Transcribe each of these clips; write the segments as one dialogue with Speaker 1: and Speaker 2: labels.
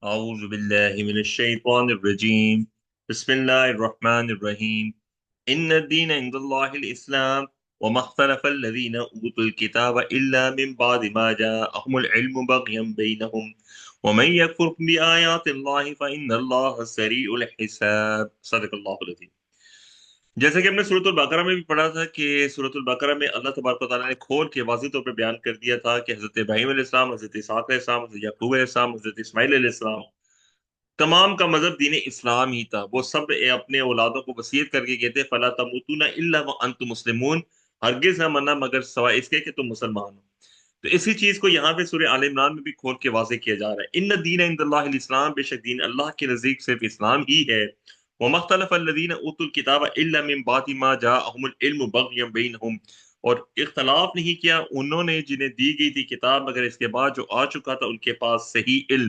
Speaker 1: أعوذ بالله من الشيطان الرجيم بسم الله الرحمن الرحيم إن الدين عند الله الإسلام وما اختلف الذين أوتوا الكتاب إلا من بعد ما جاءهم العلم بغيا بينهم ومن يكفر بآيات الله فإن الله سريع الحساب صدق الله العظيم جیسا کہ ہم نے سورۃ البقرہ میں بھی پڑھا تھا کہ سورۃ البقرہ میں اللہ تبارک و تعالیٰ نے کھول کے واضح طور پہ بیان کر دیا تھا کہ حضرت ابراہیم علیہ السلام، حضرت اسحاق علیہ السلام، حضرت یعقوب علیہ السلام، حضرت اسماعیل علیہ السلام، تمام کا مذہب دین اسلام ہی تھا۔ وہ سب اپنے اولادوں کو وصیت کر کے کہتے فلا تموتون الا وانتم مسلمون، ہرگز نہ مرنا مگر سوائے اس کے کہ تم مسلمان ہو۔ تو اسی چیز کو یہاں پہ سورہ آل عمران میں بھی کھول کے واضح کیا جا رہا ہے، ان الدین عند اللہ الاسلام، بے شک دین اللہ کے نزدیک صرف اسلام ہی ہے۔ وما اختلف الذین اوتوا الکتاب الا من بعد ما جاءهم العلم بغیا بینہم، اور اختلاف نہیں کیا انہوں نے جنہیں دی گئی تھی کتاب مگر اس کے بعد جو آ چکا تھا ان کے پاس صحیح علم،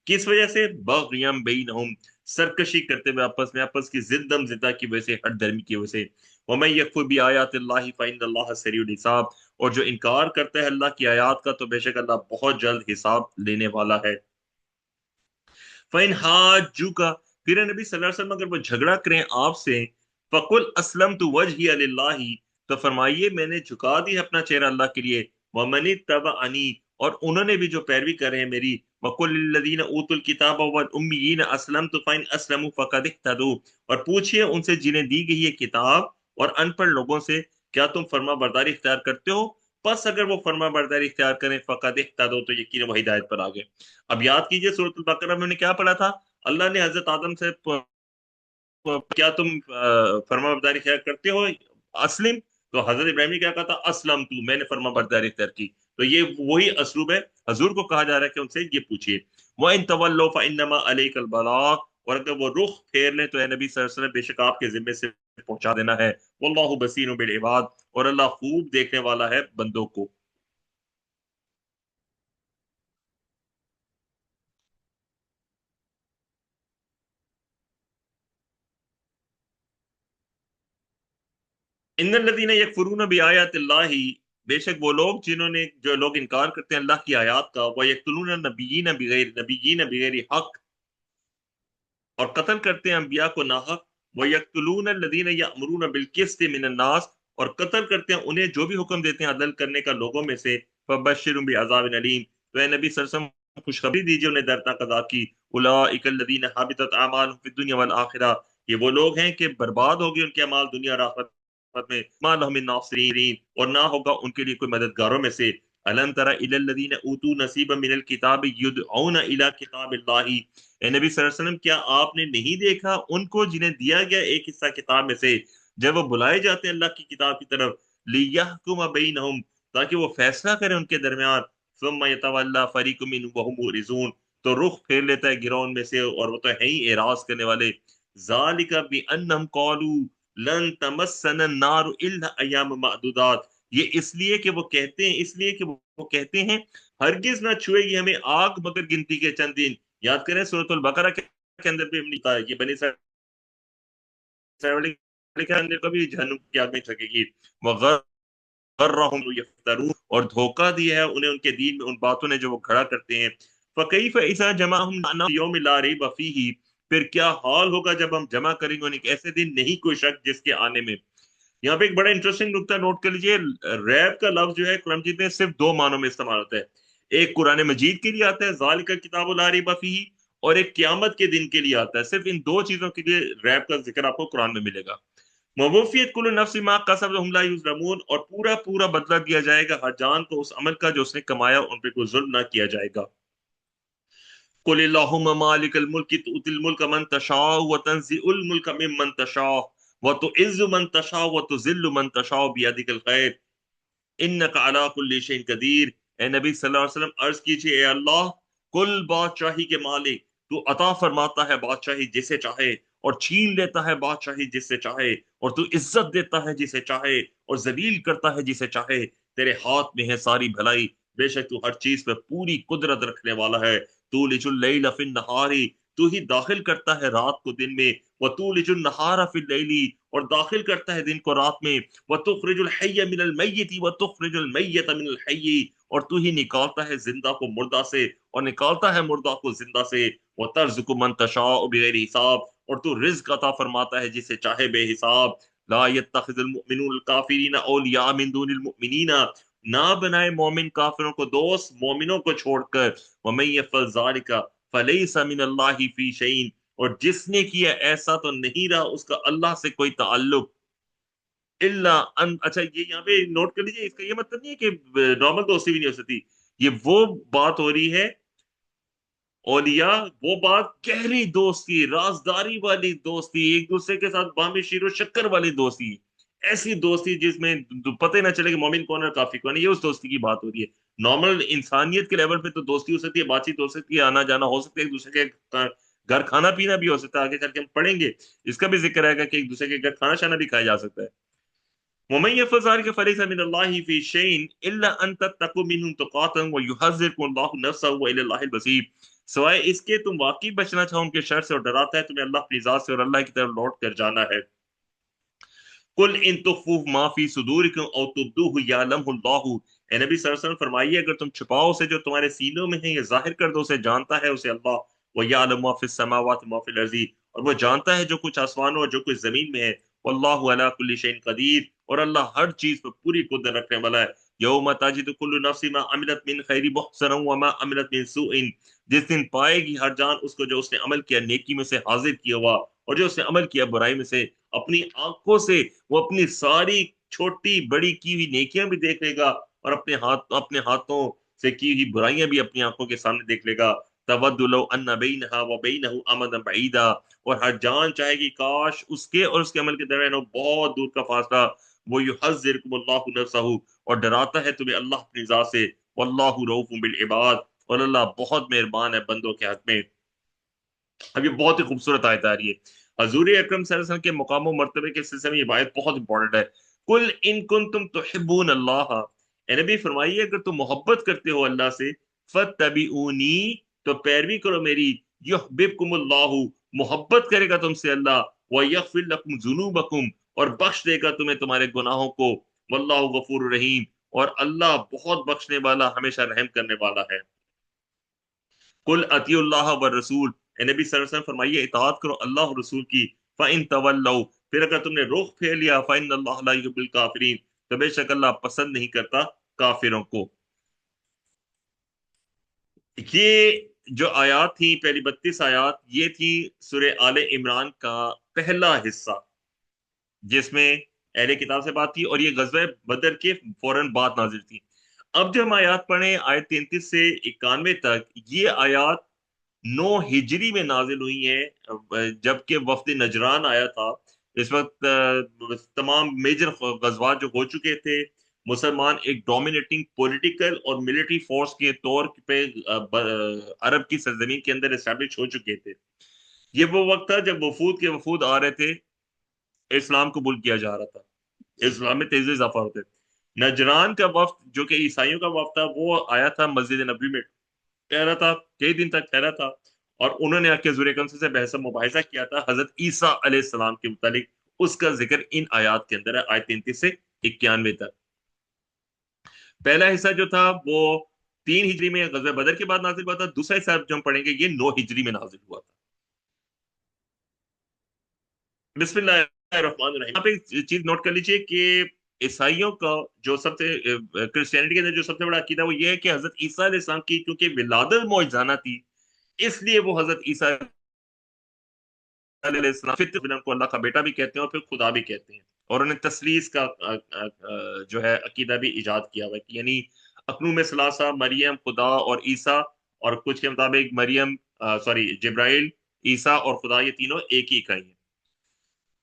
Speaker 1: کس وجہ سے؟ بغیم بینہم، سرکشی کرتے ہوئے آپس کی زدم زدہ کی وجہ سے، ہٹ دھرمی کی وجہ سے۔ ومن یکفر بآیات اللہ فإن اللہ سریع الحساب، اور جو انکار کرتا ہے اللہ کی آیات کا تو بے شک اللہ بہت جلد حساب لینے والا ہے۔ فإن حاجوک، پھر نبی صلی اللہ علیہ وسلم اگر وہ جھگڑا کریں آپ سے، فقل اسلمت وجہی للہ، تو فرمائیے میں نے جھکا دی اپنا چہرہ اللہ کے لیے، ومن اتبعنی، اور انہوں نے بھی جو پیروی کرے ہیں میری، وقل للذین اوتوا الکتاب والامیین اسلمت فإن اسلموا فقد اہتدوا، اور پوچھئے ان سے جنہیں دی گئی ہے کتاب اور ان پڑھ لوگوں سے، کیا تم فرما برداری اختیار کرتے ہو؟ پس اگر وہ فرما برداری اختیار کریں فقد اہتدوا، تو یقینا وہ ہدایت پر آگئے۔ اب یاد کیجئے سورۃ البقرہ میں نے کیا پڑھا تھا؟ اللہ نے حضرت آدم سے کیا تم فرما برداری اختیار کرتے ہو؟ اسلم، تو حضرت ابراہیم نے کیا کہا تھا؟ اسلم تو، میں نے فرما برداری اختیار کی۔ تو یہ وہی اسلوب ہے، حضور کو کہا جا رہا ہے کہ ان سے یہ پوچھیے۔ وَإِن تَوَلَّوْا فَإِنَّمَا عَلَيْكَ الْبَلَاغُ، اور اگر وہ رخ پھیر لیں تو اے نبی صلی اللہ علیہ وسلم بے شک آپ کے ذمے سے پہنچا دینا ہے۔ واللہ بصیر بالعباد، اور اللہ خوب دیکھنے والا ہے بندوں کو۔ ان الذین یکفرون بآیات اللہ، بے شک وہ لوگ جو لوگ انکار کرتے ہیں اللہ کی آیات کا، وہ یقتلون نبیین بغیر حق، اور قتل کرتے ہیں انبیاء کو ناحق، وہ یقتلون الذین یأمرون بالقسط من الناس، اور قتل کرتے ہیں انہیں جو بھی حکم دیتے ہیں عدل کرنے کا لوگوں میں سے، فبشرهم بعذاب علیم، تو اے نبی صلی اللہ علیہ وسلم خوشخبری دیجیے انہیں دردناک عذاب کی۔ اولئک الذین حبطت اعمالهم فی الدنیا والآخرہ، یہ وہ لوگ ہیں کہ برباد ہوگی ان کے اعمال دنیا اور آخرت میں، ما لهم من ناصرین، اور نہ ہوگا ان کے لیے کوئی مددگاروں میں سے۔ الم تر الی الذین اوتوا نصیبا من الکتاب یدعون الی کتاب اللہ، اے نبی صلی اللہ علیہ وسلم کیا آپ نے نہیں دیکھا ان کو جنہیں دیا گیا ایک حصہ کتاب میں سے، جب وہ بلائے جاتے ہیں اللہ کی کتاب کی طرف، لیحکم بینہم، تاکہ وہ فیصلہ کرے ان کے درمیان، ثم یتولی فریق منہم وہم معرضون، تو رخ پھیر لیتا ہے گروہ ان میں سے اور وہ تو ہیں ہی اعراض کرنے والے۔ ذالک بانہم قالوا لن تمسنا النار الا ایام معدودات، یہ اس لیے کہ وہ کہتے ہیں، ہرگز نہ چھوئے گی ہمیں آگ مگر گنتی کے چند دن۔ یاد کریں سورۃ البقرہ کے اندر بھی ہم نے کہا ہے یہ بنی اسرائیل کے اندر کبھی جہنم کی آگ نہیں چھکے گی۔ وغرہم یفترون، اور دھوکہ دیا ہے انہیں ان کے دین میں ان باتوں نے جو وہ کھڑا کرتے ہیں۔ فکیف اذا جمعہم یوم لا ریب فیہ، پھر کیا حال ہوگا جب ہم جمع کریں گے انہیں ایک ایسے دن نہیں کوئی شک جس کے آنے میں۔ یہاں پہ ایک بڑا انٹرسٹنگ نکتہ نوٹ کر لیجئے، ریب کا لفظ جو ہے قرآن مجید میں صرف دو معنوں میں استعمال ہوتا ہے، ایک قرآن مجید کے لیے آتا ہے ذالک کتاب لا ریب فیہ، اور ایک قیامت کے دن کے لیے آتا ہے۔ صرف ان دو چیزوں کے لیے ریب کا ذکر آپ کو قرآن میں ملے گا۔ ووفیت کل نفس ما کسبت وهم لا یظلمون، اور پورا پورا بدلہ دیا جائے گا ہر جان کو اس عمل کا جو اس نے کمایا، ان پہ کوئی ظلم نہ کیا جائے گا۔ قل اللہم مالک الملک تؤتی الملک من تشاء وتنزع الملک ممن تشاء وتعز من تشاء وتذل من تشاء بیدک الخیر انک علی کل شیء قدیر۔ اے نبی صلی اللہ علیہ وسلم عرض کیجئے اے اللہ، کل بادشاہی کے مالک، تو عطا فرماتا ہے بادشاہی جسے چاہے اور چھین لیتا ہے بادشاہی جس سے چاہے، اور تو عزت دیتا ہے جسے چاہے اور ذلیل کرتا ہے جسے چاہے، تیرے ہاتھ میں ہے ساری بھلائی، بے شک تو ہر چیز پہ پوری قدرت رکھنے والا ہے۔ تو لج اللیل فی النہار، تو ہی داخل کرتا ہے رات کو دن میں، وتولج النہار فی اللیل، اور داخل کرتا ہے دن کو رات میں، وتخرج الحی من المیت وتخرج المیت من الحی، اور تو ہی نکالتا ہے زندہ کو مردہ سے اور نکالتا ہے مردہ کو زندہ سے، وترزق من تشاء بغیر حساب، اور تو رزق عطا فرماتا ہے جسے چاہے بے حساب۔ لا يتخذ المؤمنون الکافرین اولیاء من دون المؤمنین، نہ بنائے مومن کافروں کو دوست مومنوں کو چھوڑ کر، ومن یفعل ذلک فلیس من اللہ فی شیء، اور جس نے کیا ایسا تو نہیں رہا اس کا اللہ سے کوئی تعلق، اللہ ان، اچھا یہ یہاں پہ نوٹ کر لیجئے، اس کا یہ مطلب نہیں ہے کہ نارمل دوستی بھی نہیں ہو سکتی، یہ وہ بات ہو رہی ہے اولیاء، وہ بات گہری دوستی، رازداری والی دوستی، ایک دوسرے کے ساتھ بامی شیر و شکر والی دوستی، ایسی دوستی جس میں پتہ ہی نہ چلے کہ مومن کون ہے اور کافی کون ہے، یہ اس دوستی کی بات ہو رہی ہے۔ نارمل انسانیت کے لیول پہ تو دوستی ہو سکتی ہے، بات چیت ہو سکتی ہے، آنا جانا ہو سکتا ہے، ایک دوسرے کے گھر کھانا پینا بھی ہو سکتا ہے، آگے چل کے ہم پڑھیں گے اس کا بھی ذکر آئے گا کہ ایک دوسرے کے گھر کھانا شانا بھی کھایا جا سکتا ہے۔ ومن يفعل ذلك فليس من الله في شيء الا ان تتقوا منهم تقاتا ويحذركم الله نفسه والى الله المصير، سوائے اس کے تم واقعی بچنا چاہو ان کے شر سے اور ڈراتا ہے تمہیں اللہ اپنی ذات سے اور اللہ کی طرف لوٹ کر جانا ہے۔ کل ان تخفوا ما فی صدورکم او تبدوه یعلمہ اللہ، اے نبی صلی اللہ علیہ وسلم فرمائیے اگر تم چھپاؤ اسے جو تمہارے سینوں میں ہے یا ظاہر کر دو اسے جانتا ہے اسے اللہ، ویعلم ما فی السماوات ما فی الارض، اور وہ جانتا ہے جو کچھ آسمانوں اور جو کچھ زمین میں ہے، واللہ علی کل شیء قدیر، اور اللہ ہر چیز پر پوری قدرت رکھنے والا ہے۔ یوم تجد کل نفس ما عملت من خیر محضرا وما عملت من سوء، جس دن پائے گی ہر جان اس کو جو اس نے عمل کیا نیکی میں سے حاضر کیا ہوا، اور جو اس نے عمل کیا برائی میں سے، اپنی آنکھوں سے وہ اپنی ساری چھوٹی بڑی کی ہوئی نیکیاں بھی دیکھ لے گا، اور اپنے ہاتھوں سے کی ہوئی برائیاں بھی اپنی آنکھوں کے سامنے دیکھ لے گا۔ تود لو ان بینہا و بینہ امدا بعیدا، اور ہر جان چاہے گی کاش اس کے اور اس کے عمل کے درمیان ہو بہت دور کا فاصلہ، وہ یحذرکم اللہ نفسہ، اور ڈراتا ہے تمہیں اللہ اپنی ذات سے، واللہ رؤوف بالعباد، اور اللہ بہت مہربان ہے بندوں کے حق میں۔ اب یہ بہت ہی خوبصورت آیت آ رہی ہے، حضور اکرم صلی اللہ علیہ وسلم کے مقام و مرتبے کے سلسلے میں یہ آیت بہت امپورٹنٹ ہے۔ کل ان کنتم تحبون اللہ، اے نبی فرمائیے اگر تم محبت کرتے ہو اللہ سے، فتبعونی، تو پیروی کرو میری، یحببکم اللہ، محبت کرے گا تم سے اللہ، ویغفر لکم ذنوبکم، اور بخش دے گا تمہیں تمہارے گناہوں کو، واللہ غفور رحیم، اور اللہ بہت بخشنے والا ہمیشہ رحم کرنے والا ہے۔ کل اطیع اللہ و رسول، اے نبی صلی اللہ علیہ وسلم فرمائیے اطاعت کرو اللہ اور رسول کی، فَإِن تَوَلَّوْا، پھر اگر تم نے رخ پھیر لیا، فَإِنَّ اللَّهَ لَا يُحِبُّ الْكَافِرِينَ، تو بے شک اللہ پسند نہیں کرتا کافروں کو۔ یہ جو آیات تھیں پہلی 32 آیات، یہ تھی سورہ آل عمران کا پہلا حصہ جس میں اہل کتاب سے بات تھی، اور یہ غزوہ بدر کے فوراً بعد نازل تھی۔ اب جو ہم آیات پڑھیں آیت 33 سے 91 تک، یہ آیات 9 ہجری میں نازل ہوئی ہیں، جبکہ وفد نجران آیا تھا۔ اس وقت تمام میجر غزوات جو ہو چکے تھے، مسلمان ایک ڈومینیٹنگ پولیٹیکل اور ملٹری فورس کے طور پہ عرب کی سرزمین کے اندر اسٹیبلش ہو چکے تھے۔ یہ وہ وقت تھا جب وفود کے وفود آ رہے تھے، اسلام قبول کیا جا رہا تھا، اسلام میں تیزی اضافہ ہوتے تھے۔ نجران کا وفد جو کہ عیسائیوں کا وفد تھا، وہ آیا تھا مسجد نبوی میں ٹھہرا تھا، کئی دن تک ٹھہرا تھا، اور انہوں نے آ کے حضور اکرم سے بحث و مباحثہ کیا تھا حضرت عیسیٰ علیہ السلام کے متعلق۔ اس کا ذکر ان آیات کے اندر ہے، آیت 33 سے 91 تک۔ پہلا حصہ جو تھا وہ 3 ہجری میں غزوہ بدر کے بعد نازل ہوا تھا، دوسرا حصہ جو ہم پڑھیں گے یہ 9 ہجری میں نازل ہوا تھا۔ بسم اللہ الرحمن الرحیم۔ آپ ایک چیز نوٹ کر لیجئے کہ عیسائیوں کا جو سب سے کرسچینٹی کے اندر جو سب سے بڑا عقیدہ وہ یہ ہے کہ حضرت عیسیٰ علیہ السلام کی کیونکہ ولادت معجزانہ تھی، اس لیے وہ حضرت عیسیٰ علیہ السلام فطرت کو اللہ کا بیٹا بھی کہتے ہیں اور پھر خدا بھی کہتے ہیں، اور انہیں تثلیث کا جو ہے عقیدہ بھی ایجاد کیا ہوا ہے، یعنی اقنوم ثلاثہ، مریم خدا اور عیسیٰ، اور کچھ کے مطابق مریم جبرائیل، عیسیٰ اور خدا، یہ تینوں ایک ہی اکائی ہیں۔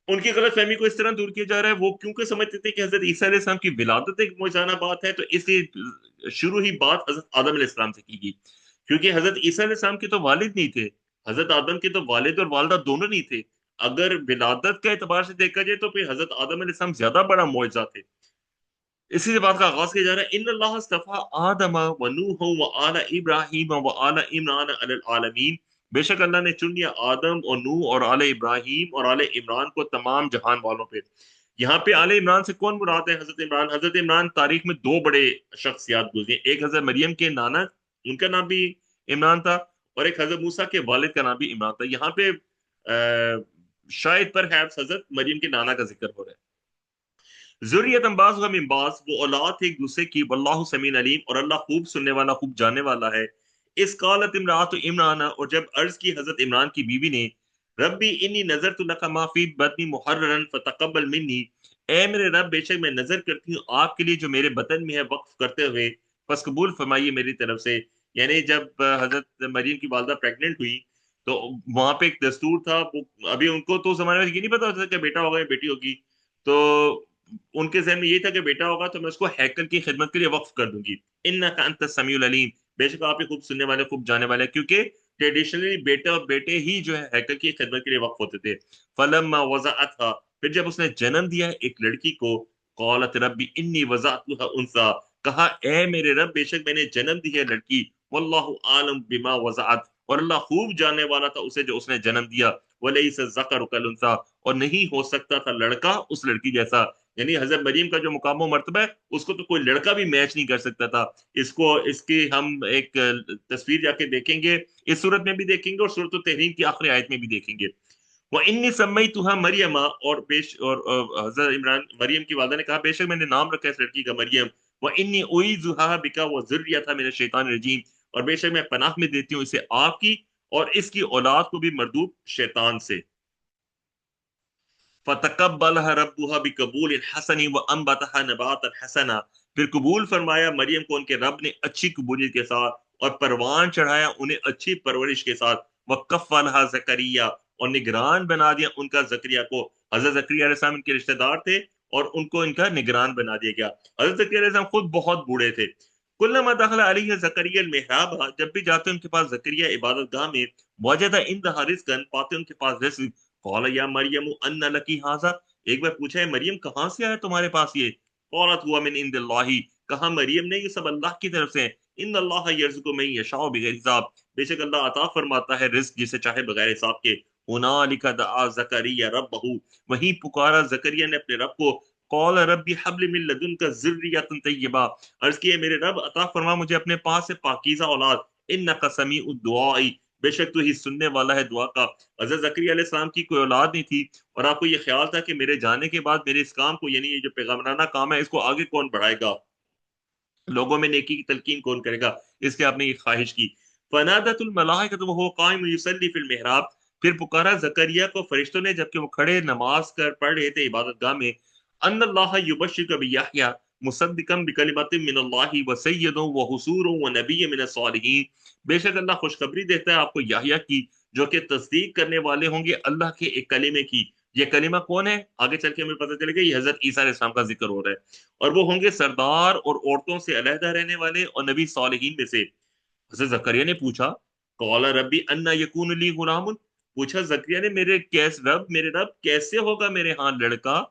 Speaker 1: ان کی غلط فہمی کو اس طرح دور کیا جا رہا ہے، وہ کیونکہ سمجھتے تھے کہ حضرت عیسیٰ علیہ السلام کی ولادت ایک معجزانہ بات ہے، تو اس لیے شروع ہی بات حضرت آدم علیہ السلام سے کی گئی، کیونکہ حضرت عیسیٰ علیہ السلام کے تو والد نہیں تھے، حضرت آدم کے تو والد اور والدہ دونوں نہیں تھے۔ اگر ولادت کا اعتبار سے دیکھا جائے تو پھر حضرت آدم علیہ السلام زیادہ بڑا معجزہ تھے۔ اسی سے بات کا آغاز کیا جا رہا ہے، ان اللہ اصطفیٰ آدم و نوح و آل ابراہیم و آل عمران علی العالمین، بے شک اللہ نے چن لیا آدم اور نوح اور آل ابراہیم اور آل عمران کو تمام جہان والوں پہ. یہاں پہ آل عمران سے کون مراد ہے؟ حضرت عمران. حضرت عمران تاریخ میں دو بڑے شخصیات گزری ہیں. ایک حضرت مریم کے نانا، ان کا نام بھی عمران تھا، اور ایک حضرت موسیٰ کے والد کا نام بھی عمران تھا. یہاں پہ شاید پر حضرت مریم کے نانا کا ذکر ہو رہا ہے. ذریت بعضها من بعض، وہ اولاد ایک دوسرے کی. واللہ سمیع علیم، اور اللہ خوب سننے والا، خوب جاننے والا ہے. اس قالت امرات عمران، اور جب عرض کی حضرت عمران کی بیوی نے، ربی انی نظرت لک ما فی بطنی محررا فتقبل منی، اے میرے رب بے شک میں نظر کرتی ہوں آپ کے لیے جو میرے بطن میں ہے وقف کرتے ہوئے، پس قبول فرمائیے میری طرف سے. یعنی جب حضرت مریم کی والدہ پریگننٹ ہوئی تو وہاں پہ ایک دستور تھا. ابھی ان کو تو زمانے میں یہ نہیں پتا ہوتا کہ بیٹا ہوگا یا بیٹی ہوگی، تو ان کے ذہن میں یہ تھا کہ بیٹا ہوگا تو میں اس کو ہیکل کی خدمت کے لیے وقف کر دوں گی. انک انت السمیع العلیم، بے شک آپ ہی خوب سننے والے، خوب جانے والے، کیونکہ ٹریڈیشنلی بیٹا اور بیٹے ہی جو ہے ہیکل کی خدمت کے لیے وقف ہوتے تھے. فلما وضعتها، پھر جب اس نے جنم دیا ایک لڑکی کو، قالت ربی انی وضعتها انثى، کہا اے میرے رب بے شک میں نے جنم دی ہے لڑکی. واللہ عالم بما وضعت، اور اللہ خوب جاننے والا تھا اسے جو اس نے جنم دیا. ولیس الذکر کالانثی، اور نہیں ہو سکتا تھا لڑکا اس لڑکی جیسا. یعنی حضرت مریم کا جو مقام و مرتبہ ہے اس کو تو کوئی لڑکا بھی میچ نہیں کر سکتا تھا. اس کی ہم ایک تصویر جا کے دیکھیں گے، اس صورت میں بھی دیکھیں گے اور صورت التحریم کی آخری آیت میں بھی دیکھیں گے. وَإِنِّي سَمَّيْتُهَا مَرْيَمَ، اور حضرت عمران مریم کی والدہ نے کہا بے شک میں نے نام رکھا ہے اس لڑکی کا مریم. وَإِنِّي أُعِيذُهَا بِكَ وَذُرِّيَّتَهَا مِنَ الشَّيْطَانِ الرَّجِيمِ، اور بے شک میں پناہ میں دیتی ہوں اسے آپ کی اور اس کی اولاد کو بھی مردود شیطان سے. فَتَقَبَّلَهَا رَبُّهَا بِقَبُولٍ حَسَنٍ وَأَنبَتَهَا نَبَاتًا حَسَنًا، پھر قبول فرمایا مریم کو ان کے رب نے اچھی قبولیت کے ساتھ، اور پروان چڑھایا انہیں اچھی پرورش کے ساتھ. وَكَفَّلَهَا زَكَرِيَّا، اور نگران بنا دیا ان کا زکریا کو. حضرت زکریا علیہ السلام ان کے رشتہ دار تھے اور ان کو ان کا نگران بنا دیا گیا. حضرت زکریا علیہ السلام خود بہت بوڑھے تھے. کلما دخل علیہ زکریا المحراب، جب بھی جاتے ان کے پاس زکریا عبادت گاہ میں، وجد عندها رزقا، پاتے ان کے پاس رزق. قال یا مریم ان لکی ھذا، ایک بار پوچھا ہے مریم کہاں سے آیا تمہارے پاس یہ؟ قالت هو من عند اللہ، کہا مریم نے یہ سب اللہ کی طرف سے ہیں. ان اللہ یرزق من یشاء بغیر حساب، بے شک اللہ عطا فرماتا ہے رزق جسے چاہے بغیر حساب کے. ہنالک دعا زکریا ربہ، وہیں پکارا زکریا نے اپنے رب کو. قال ربی حبل من لدنک ذریۃ طیبہ، عرض کیے میرے رب عطا فرما مجھے اپنے پاس سے پاکیزہ اولاد. انک سمیع الدعاء، بے شک تو ہی سننے والا ہے دعا کا. حضرت زکریا علیہ السلام کی کوئی اولاد نہیں تھی، اور آپ کو یہ خیال تھا کہ میرے جانے کے بعد میرے اس کام کو، یعنی یہ جو پیغمبرانہ کام ہے، اس کو آگے کون بڑھائے گا، لوگوں میں نیکی کی تلقین کون کرے گا، اس لیے آپ نے یہ خواہش کی. فنادت الملائکۃ وهو قائم یصلی فی المحراب، پھر پکارا زکریا کو فرشتوں نے جبکہ وہ کھڑے نماز کر پڑھ رہے تھے عبادت گاہ میں. ان اللہ یبشرک بیحییٰ مصدقا بکلمۃ من اللہ وسیدا وحصورا ونبی من الصالحین، بے شک اللہ خوشخبری دیتا ہے آپ کو یحییٰ کی، جو کہ تصدیق کرنے والے ہوں گے اللہ کے ایک کلمے کی. یہ کلمہ کون ہے آگے چل کے ہمیں پتہ چلے گا، یہ حضرت عیسیٰ علیہ السلام کا ذکر ہو رہا ہے. اور وہ ہوں گے سردار اور عورتوں سے علیحدہ رہنے والے اور نبی صالحین میں سے. حضرت زکریا نے پوچھا قال ربی انا یکون لی غلام، پوچھا زکریا نے میرے رب کیسے ہوگا میرے ہاں لڑکا.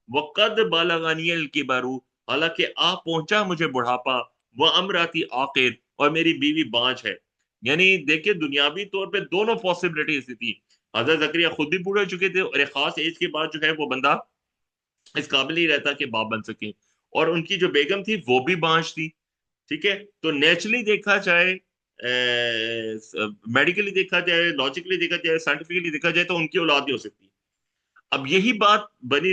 Speaker 1: وقد بالغنی الکبر، حالانکہ آ پہنچا مجھے بڑھاپا. وامراتی عاقر، اور میری بیوی بانجھ ہے. یعنی دیکھیں دنیاوی طور پہ دونوں پاسبلٹیز تھی. حضرت زکریا خود بھی بوڑھے ہو چکے تھے اور ایک خاص ایج کے بعد جو ہے وہ بندہ اس قابل ہی رہتا کہ باپ بن سکے، اور ان کی جو بیگم تھی وہ بھی بانجھ تھی. ٹھیک ہے، تو نیچرلی دیکھا جائے، میڈیکلی دیکھا جائے، لاجیکلی دیکھا جائے، سائنٹیفکلی دیکھا جائے تو ان کی اولاد نہیں ہو سکتی. اب یہی بات بنی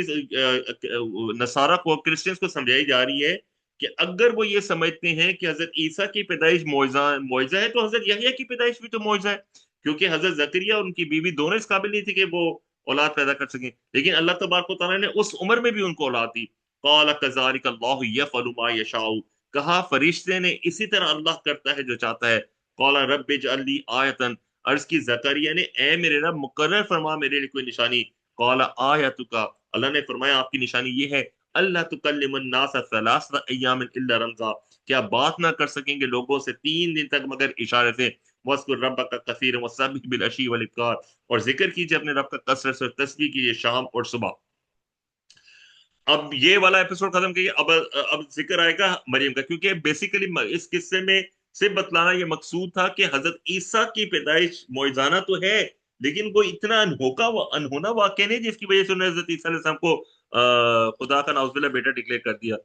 Speaker 1: نصارہ کو، کرسچنز کو سمجھائی جا رہی ہے کہ اگر وہ یہ سمجھتے ہیں کہ حضرت عیسیٰ کی پیدائش معجزہ ہے تو حضرت یحییٰ کی پیدائش بھی تو معجزہ ہے، کیونکہ حضرت زکریا اور ان کی بیوی دونوں اس قابل نہیں تھی کہ وہ اولاد پیدا کر سکیں، لیکن اللہ تبارک و تعالیٰ نے اس عمر میں بھی ان کو اولاد دی. قال كذلك الله يفعل ما يشاء، کہا فرشتے نے اسی طرح اللہ کرتا ہے جو چاہتا ہے. قال رب اجعل لي آیۃ، عرض کی زکریا نے اے میرے رب مقرر فرما میرے لیے کوئی نشانی. قال آیتک، اللہ نے فرمایا آپ کی نشانی یہ ہے اللہ تکلم الناس ثلاث ایام الا رمزا، کیا بات نہ کر سکیں گے لوگوں سے 3 دن تک مگر اشارے سے. وَاذْكُرْ رَبَّكَ كَثِيرًا وَسَبِّحْ بِالْعَشِيِّ وَالْإِبْكَارِ، اور ذکر کیجئے اپنے رب کا کثرت سے، تسبیح کیجئے شام اور صبح. اب یہ والا ایپیسوڈ ختم کیجئے، اب ذکر آئے گا مریم کا، کیونکہ بیسیکلی اس قصے میں صرف بتلانا یہ مقصود تھا کہ حضرت عیسیٰ کی پیدائش معجزانہ تو ہے، لیکن کوئی اتنا انہونا واقعہ نہیں جس کی وجہ سے انہوں نے حضرت عیسیٰ علیہ السلام کو خدا کا نعوذ باللہ بیٹا ڈکلیئر کر دیا۔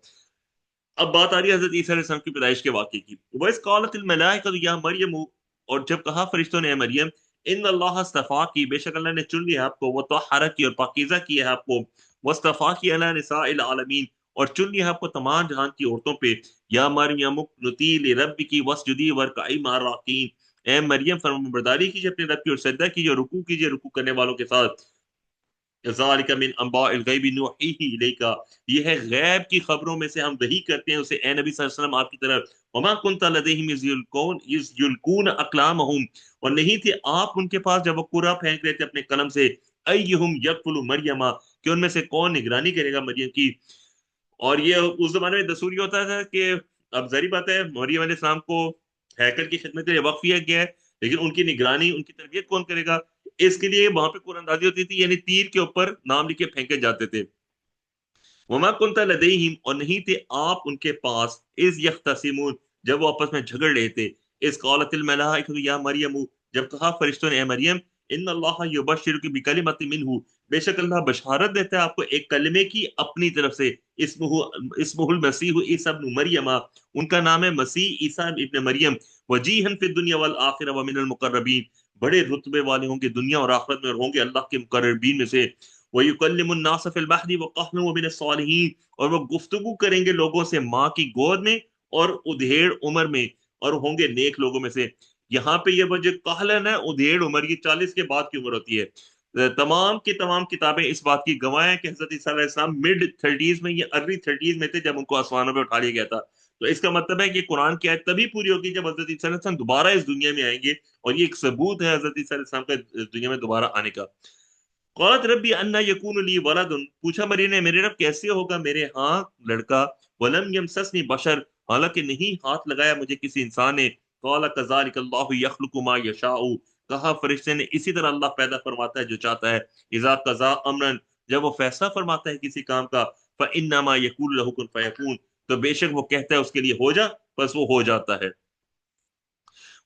Speaker 1: اب بات آ رہی ہے حضرت عیسیٰ علیہ السلام کی پیدائش کے واقعے کی۔ وَإِذْ قَالَتِ الْمَلَائِكَةُ يَا مَرْيَمُ، اور جب کہا فرشتوں نے اے مریم، ان اللہ استفا کی، بے شک اللہ نے چن لیا آپ کو، وہ طہرہ کی، اور پاکیزہ کیا ہے آپ کو، وصطفا کی علی نساء العالمین، اور چن لیا آپ کو تمام جہان کی عورتوں پہ۔ یا مریم اقنتی لربکی واسجدی وارکعی مع الراکعین، اے مریم فرمانبرداری کیجیے اپنے رب کی اور سجدہ کیجیے، رکوع کیجیے رکوع کرنے والوں کے ساتھ۔ ذالک من انباء الغیب نوحیہ الیک، یہ ہے غیب کی خبروں میں سے ہم وحی کرتے ہیں اسے اے نبی صلی اللہ علیہ وسلم آپ کی طرف۔ وما کنت لدیہم اذ یلقون اقلامہم، اور نہیں تھے آپ ان کے پاس جب وہ قرآ پھینک رہے تھے اپنے قلم سے، ایہم یکفل مریم، کہ ان میں سے کون نگرانی کرے گا مریم کی۔ اور یہ اس زمانے میں دستور یہ ہوتا تھا کہ اب ظاہری بات ہے مریم علیہ السلام کو ہیکل کی خدمت کے لیے وقف کیا گیا ہے، لیکن ان کی نگرانی ان کی تربیت کون کرے گا؟ اس کے لیے وہاں پہ قرآن اندازی ہوتی تھی، یعنی تیر کے اوپر نام لکھ کے پھینکے جاتے تھے۔ وما کنت لدیہم، اور نہیں تھے آپ ان کے پاس، اذ یختصمون، جب وہ آپس میں جھگڑ رہے تھے، اذ قالت الملائکۃ یا مریم، جب کہا فرشتوں نے اے مریم، ان اللہ یبشرک بکلمۃ منہ، بے شک اللہ بشارت دیتا ہے آپ کو ایک کلمے کی اپنی طرف سے، اسمہ المسیح عیسی ابن مریم، ان کا نام ہے مسیح عیسیٰ ابن مریم، وجیہا فی الدنیا والآخرہ ومن المقربین، بڑے رتبے والے ہوں گے دنیا اور آخرت میں، اور ہوں گے اللہ کے مقربین میں سے۔ وَيُكَلِّمُ النَّاسَ فِي الْبَحْرِ وَقَهْلٌ وَمِنَ الصَّالِحِينَ، اور وہ گفتگو کریں گے لوگوں سے ماں کی گود میں اور ادھیڑ عمر میں، اور ہوں گے نیک لوگوں میں سے۔ یہاں پہ یہ جو کہلن ہے ادھیڑ عمر، یہ 40 کے بعد کی عمر ہوتی ہے۔ تمام کی تمام کتابیں اس بات کی گواہ ہیں کہ حضرت عیسیٰ علیہ السلام مڈ 30s میں یا ارلی 30s میں تھے جب ان کو آسمانوں پہ اٹھا لیا گیا تھا۔ تو اس کا مطلب ہے کہ قرآن کی آیت تبھی پوری ہوگی جب حضرت عیسیٰ علیہ السلام دوبارہ اس دنیا میں آئیں گے، اور یہ ایک ثبوت ہے حضرت عیسیٰ علیہ السلام کا اس دنیا میں دوبارہ آنے کا۔ قالت ربی انا یکون لی ولد، پوچھا مریم نے میرے رب کیسے ہوگا میرے ہاں لڑکا، ولم یمسسنی بشر، حالانکہ نہیں ہاتھ لگایا مجھے کسی انسان نے۔ قال کذالک اللہ یخلق ما یشاء، کہا فرشتے نے اسی طرح اللہ پیدا فرماتا ہے جو چاہتا ہے۔ اذا قضا امرا، جب وہ فیصلہ فرماتا ہے کسی کام کا، فانما یقول له کن فیکون، تو بے شک وہ کہتا ہے اس کے لیے ہو جا، بس وہ ہو جاتا ہے۔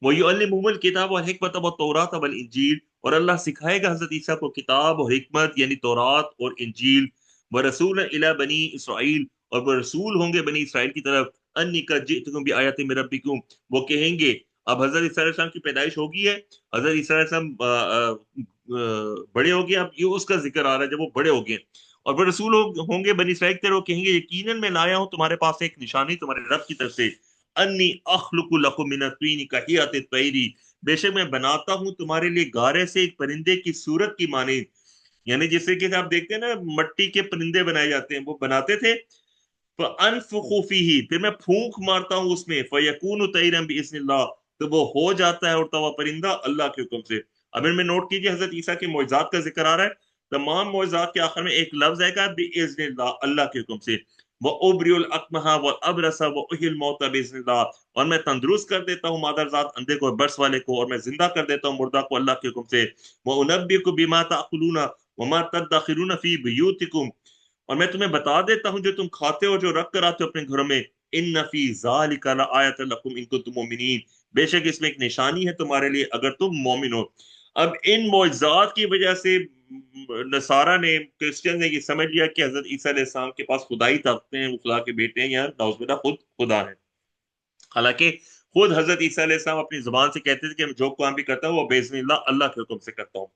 Speaker 1: وَيُعَلِّمُهُمُ الْكِتَابَ وَالْحِكْمَةَ وَالتَّوْرَاةَ وَالْإِنْجِيلَ، اور اللہ سکھائے گا حضرت عیسیٰ کو کتاب اور حکمت، یعنی تورات اور انجیل۔ وَرَسُولًا إِلَىٰ بَنِي إِسرائیل، اور وہ رسول ہوں گے بنی اسرائیل کی طرف۔ أَنِّي قَدْ جِئْتُكُم بِآيَةٍ مِّن رَّبِّكُم، وہ کہیں گے اب حضرت عیسیٰ علیہ السلام کی پیدائش ہوگی ہے، حضرت عیسیٰ علیہ السلام بڑے ہو گئے، اب یہ اس کا ذکر آ رہا ہے جب وہ بڑے ہو گئے، اور وہ رسول ہوں گے بنی اسرائیل کی طرف، وہ کہیں گے یقیناً میں لایا ہوں تمہارے پاس ایک نشانی تمہارے رب کی طرف سے، انی اخلق لکم من الطین کہیات الطیر، بے شک میں بناتا ہوں تمہارے لیے گارے سے ایک پرندے کی صورت کی مانند، یعنی جس طریقے سے آپ دیکھتے ہیں نا مٹی کے پرندے بنائے جاتے ہیں، وہ بناتے تھے۔ فَأَنفُخُ فِيهِ، پھر میں پھونک مارتا ہوں اس میں، فَيَكُونُ طَيْرًا بِإِذْنِ اللَّهِ، تو وہ ہو جاتا ہے اڑتا ہوا پرندہ اللہ کے حکم سے۔ اب ان میں نوٹ کیجئے حضرت عیسیٰ کے معجزات کا ذکر آ رہا ہے، تمام معجزات کے آخر میں ایک لفظ آئے گا بِإِذْنِ اللَّهِ، اللہ کے حکم سے۔ وَأُبْرِئُ الْأَكْمَحَ وَالْأَبْرَصَ وَأُحْيِي الْمَوْتَى بِإِذْنِ اللَّهِ، اور میں تندرست کر دیتا ہوں مادرزاد اندھے کو اور برس والے کو، اور میں زندہ کر دیتا ہوں مردہ کو اللہ کے حکم سے۔ وَأُنَبِّئُكُم بِمَا تَأْكُلُونَ وَمَا تَدَّخِرُونَ فِي بُيُوتِكُمْ، اور میں تمہیں بتا دیتا ہوں جو تم کھاتے ہو جو رکھ کر آتے ہو اپنے گھروں میں۔ ان فی ذالک لآیۃ لکم ان کنتم مؤمنین، بے شک اس میں ایک نشانی ہے تمہارے لیے اگر تم مومن ہو۔ اب ان معجزات کی وجہ سے نصارہ نے، کرسچن نے یہ سمجھ لیا کہ حضرت عیسیٰ علیہ السلام کے پاس خدائی طاقتیں ہیں، وہ خدا کے بیٹے ہیں، یا نعوذ باللہ خود خدا ہے۔ حالانکہ خود حضرت عیسیٰ علیہ السلام اپنی زبان سے کہتے تھے کہ میں جو کام بھی کرتا ہوں وہ باذن اللہ اللہ کے حکم سے کرتا ہوں۔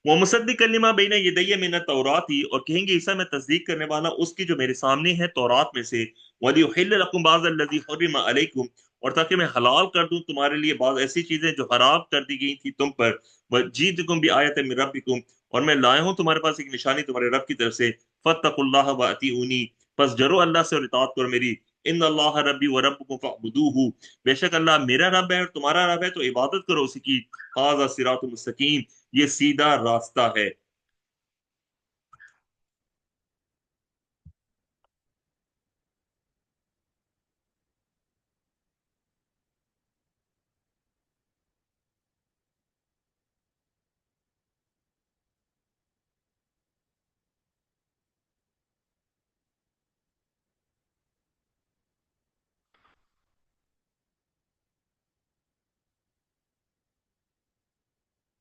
Speaker 1: وہ مصدق کلمہ بین یدی من التوراۃ، اور کہیں گے عیسیٰ میں تصدیق کرنے والا اس کی جو میرے سامنے ہے تورات میں سے، ولیحل لکم بعض الذی حرم علیکم، اور تاکہ میں حلال کر دوں تمہارے لیے بعض ایسی چیزیں جو حرام کر دی گئی تھی تم پر، وجیتکم بآیۃ من ربکم، اور میں لایا ہوں تمہارے پاس ایک نشانی تمہارے رب کی طرف سے، فاتقوا اللہ واطیعونی، پس ڈرو اللہ سے اور اطاعت کرو میری، ان اللہ ربی و ربکم فاعبدوہ، بے شک اللہ میرا رب ہے اور تمہارا رب ہے تو عبادت کرو اسی کی، ھذا صراط مستقیم، یہ سیدھا راستہ ہے۔